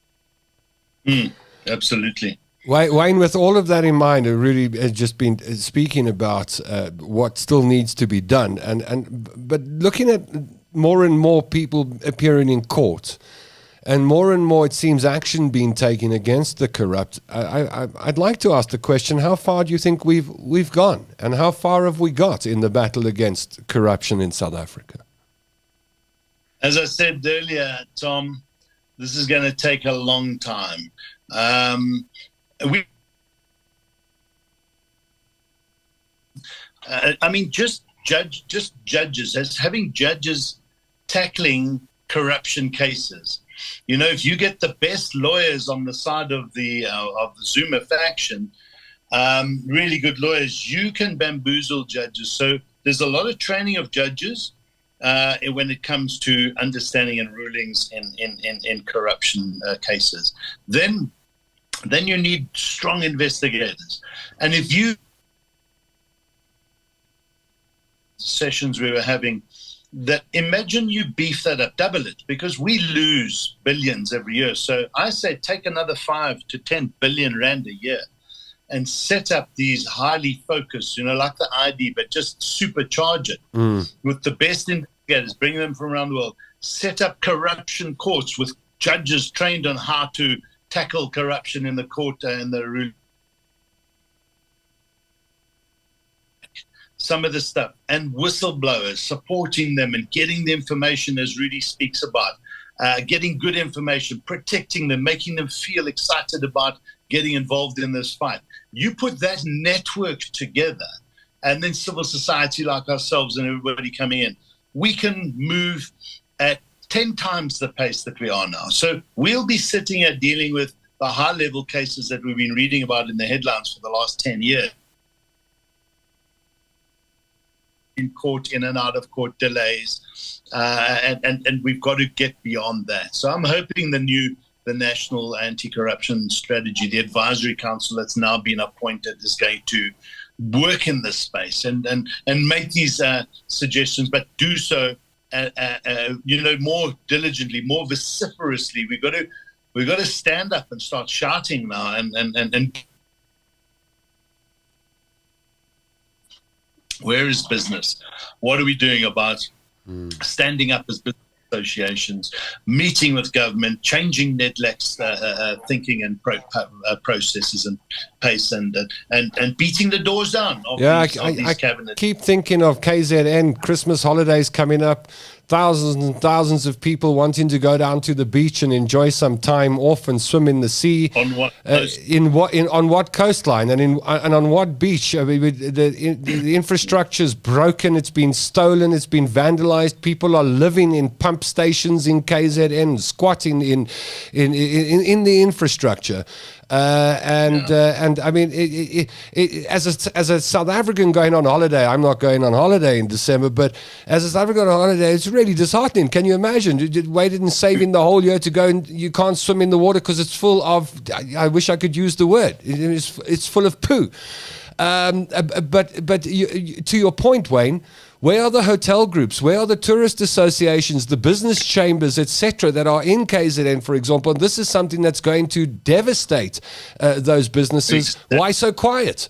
Absolutely. Wayne, with all of that in mind, I really has just been speaking about what still needs to be done, but looking at more and more people appearing in court, and more it seems action being taken against the corrupt. I'd like to ask the question: how far do you think we've gone, and how far have we got in the battle against corruption in South Africa? As I said earlier, Tom, this is going to take a long time. Just judges, as having judges tackling corruption cases. If you get the best lawyers on the side of the Zuma faction, really good lawyers, you can bamboozle judges. So there's a lot of training of judges when it comes to understanding and rulings in corruption cases. Then you need strong investigators. And if sessions we were having that imagine you beef that up, double it, because we lose billions every year. So I say take another 5 to 10 billion rand a year and set up these highly focused, like the ID, but just supercharge it with the best investigators, bring them from around the world, set up corruption courts with judges trained on how to tackle corruption in the court and the rule. Some of the stuff, and whistleblowers, supporting them and getting the information, as Rudy speaks about, getting good information, protecting them, making them feel excited about getting involved in this fight. You put that network together, and then civil society like ourselves and everybody coming in, we can move at 10 times the pace that we are now. So we'll be sitting here dealing with the high-level cases that we've been reading about in the headlines for the last 10 years. In court, in and out of court delays, and we've got to get beyond that. So I'm hoping the National Anti-Corruption Strategy, the advisory council that's now been appointed, is going to work in this space and make these suggestions, but do so more diligently, more vociferously. We've got to stand up and start shouting now and where is business? What are we doing about standing up as business associations, meeting with government, changing NEDLAC's thinking and processes and pace, and beating the doors down of these cabinets? I keep thinking of KZN, Christmas holidays coming up, thousands and thousands of people wanting to go down to the beach and enjoy some time off and swim in the sea. On what on what coastline and on what beach? I mean, the infrastructure's broken. It's been stolen. It's been vandalized. People are living in pump stations in KZN, squatting in the infrastructure. And I mean, as a South African going on holiday, I'm not going on holiday in December, but as a South African on holiday, it's really disheartening. Can you imagine? You waited and saving the whole year to go, and you can't swim in the water because it's full of, I wish I could use the word, it's full of poo. But to your point, Wayne, where are the hotel groups? Where are the tourist associations, the business chambers, etc., that are in KZN, for example? And this is something that's going to devastate those businesses. Exactly. Why so quiet?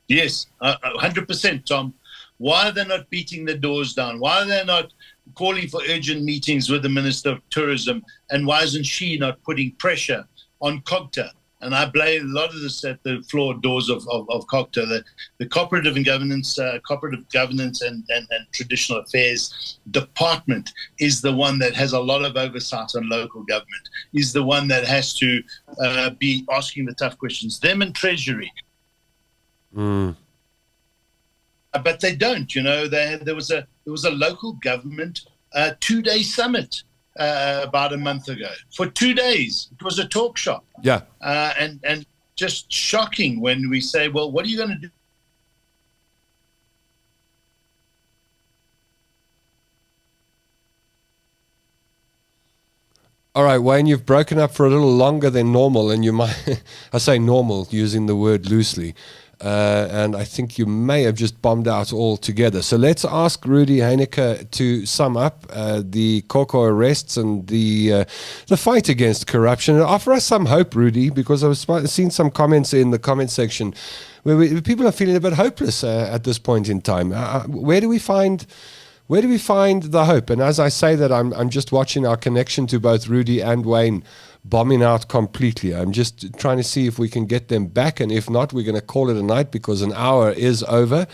Yes, 100%, Tom. Why are they not beating the doors down? Why are they not calling for urgent meetings with the Minister of Tourism? And why isn't she not putting pressure on COGTA? And I blame a lot of this at the floor doors of COGTA. The Cooperative Governance and Traditional Affairs Department is the one that has a lot of oversight on local government, is the one that has to be asking the tough questions. Them and Treasury. But they don't, there was a local government 2-day summit about a month ago. For 2 days, it was a talk shop. Yeah. And just shocking when we say, well, what are you going to do? All right, Wayne, you've broken up for a little longer than normal, and you might, I say normal, using the word loosely, and I think you may have just bombed out altogether. So let's ask Rudi Heineke to sum up the Koko arrests and the fight against corruption, and offer us some hope, Rudi, because I've seen some comments in the comment section where people are feeling a bit hopeless at this point in time. Where do we find the hope? And as I say that, I'm just watching our connection to both Rudi and Wayne bombing out completely. I'm just trying to see if we can get them back, and if not, we're going to call it a night because an hour is over.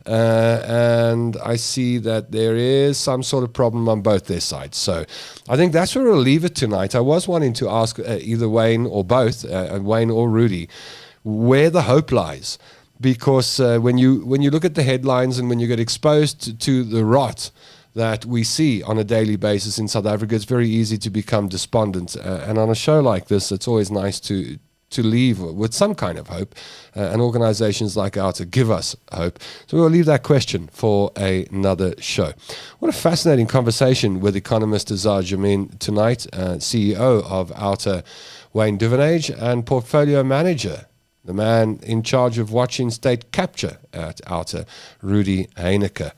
And I see that there is some sort of problem on both their sides. So I think that's where we'll leave it tonight. I was wanting to ask either Wayne or both, Wayne or Rudi, where the hope lies. Because when you look at the headlines and when you get exposed to the rot that we see on a daily basis in South Africa, it's very easy to become despondent. And on a show like this, it's always nice to leave with some kind of hope. And organizations like ours give us hope. So we'll leave that question for another show. What a fascinating conversation with economist Azar Jammine tonight, CEO of Outer, Wayne Duvenage, and portfolio manager, the man in charge of watching state capture at Outer, Rudi Heineke.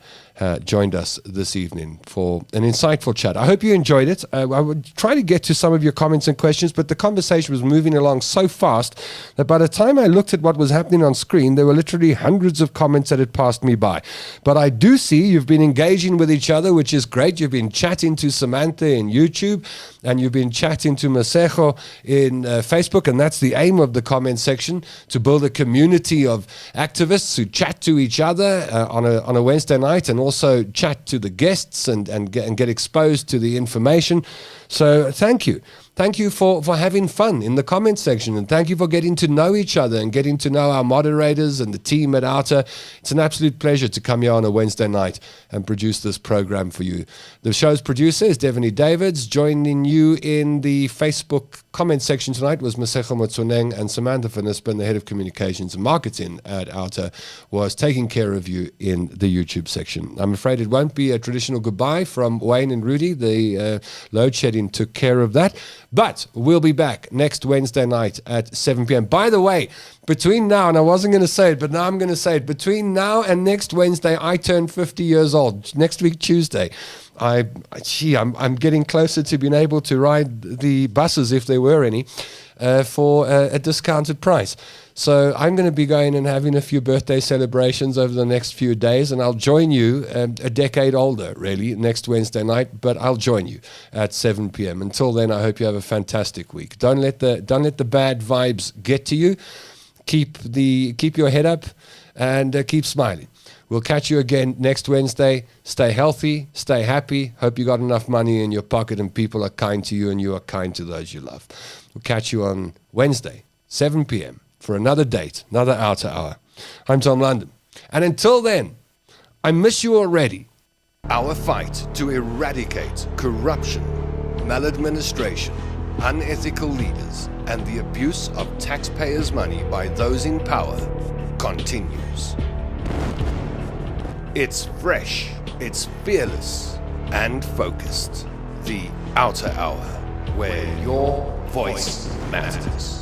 joined us this evening for an insightful chat. I hope you enjoyed it. I would try to get to some of your comments and questions, but the conversation was moving along so fast that by the time I looked at what was happening on screen, there were literally hundreds of comments that had passed me by. But I do see you've been engaging with each other, which is great. You've been chatting to Samantha in YouTube, and you've been chatting to Masego in Facebook, and that's the aim of the comment section, to build a community of activists who chat to each other on a Wednesday night, and also chat to the guests and get exposed to the information. So thank you. Thank you for having fun in the comment section, and thank you for getting to know each other and getting to know our moderators and the team at Outer. It's an absolute pleasure to come here on a Wednesday night and produce this program for you. The show's producer is Devaney Davids. Joining you in the Facebook comment section tonight was Masego Motsoneng, and Samantha Van Ispen, the head of communications and marketing at Outer, was taking care of you in the YouTube section. I'm afraid it won't be a traditional goodbye from Wayne and Rudy. The load shedding took care of that. But we'll be back next Wednesday night at 7 p.m. By the way, between now, and I wasn't going to say it, but now I'm going to say it, between now and next Wednesday, I turn 50 years old. Next week, Tuesday. I'm getting closer to being able to ride the buses, if there were any, for a discounted price. So I'm going to be going and having a few birthday celebrations over the next few days, and I'll join you a decade older, really, next Wednesday night, but I'll join you at 7 p.m. Until then, I hope you have a fantastic week. Don't let the bad vibes get to you. Keep your head up and keep smiling. We'll catch you again next Wednesday. Stay healthy, stay happy. Hope you got enough money in your pocket and people are kind to you and you are kind to those you love. We'll catch you on Wednesday, 7 p.m. for another date, another Outer Hour. I'm Tom London. And until then, I miss you already. Our fight to eradicate corruption, maladministration, unethical leaders, and the abuse of taxpayers' money by those in power continues. It's fresh, it's fearless, and focused. The Outer Hour, where your voice matters.